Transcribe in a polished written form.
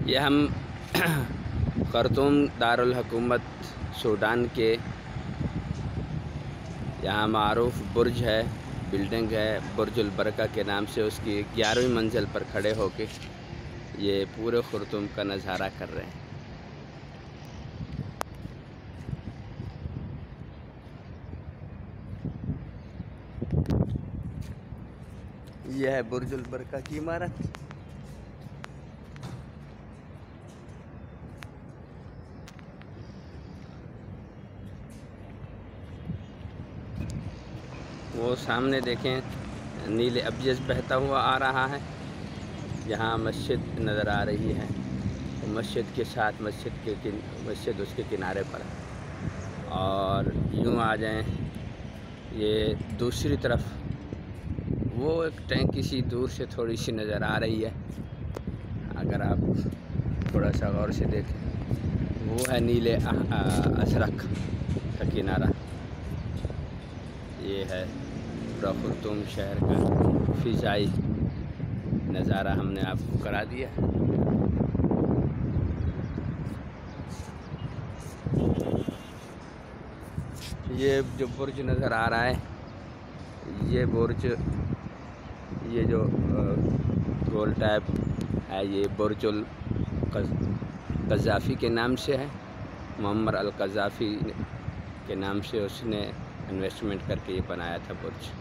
ये हम खर्तूम दारुल हुकूमत सूडान के यहाँ मारूफ बुर्ज है, बिल्डिंग है बुर्जुल बरका के नाम से। उसकी 11वीं मंजिल पर खड़े होके ये पूरे खर्तूम का नज़ारा कर रहे हैं। यह है बुर्जुल बरका की इमारत। वो सामने देखें नीले अब्जद बहता हुआ आ रहा है। यहाँ मस्जिद नज़र आ रही है, तो मस्जिद के साथ मस्जिद उसके किनारे पर है। और यूँ आ जाएं, ये दूसरी तरफ वो एक टैंकी सी दूर से थोड़ी सी नज़र आ रही है। अगर आप थोड़ा सा गौर से देखें, वो है नीले अजरक का किनारा। ये है पूरा खर्तूम शहर का फ़िज़ाई नज़ारा हमने आपको करा दिया। ये जो बुर्ज नज़र आ रहा है, ये बुर्ज, ये जो गोल टाइप है, ये बुर्जुल क़ज़्ज़ाफ़ी के नाम से है। मुअम्मर अल क़ज़्ज़ाफ़ी के नाम से उसने इन्वेस्टमेंट करके ये बनाया था बुर्ज।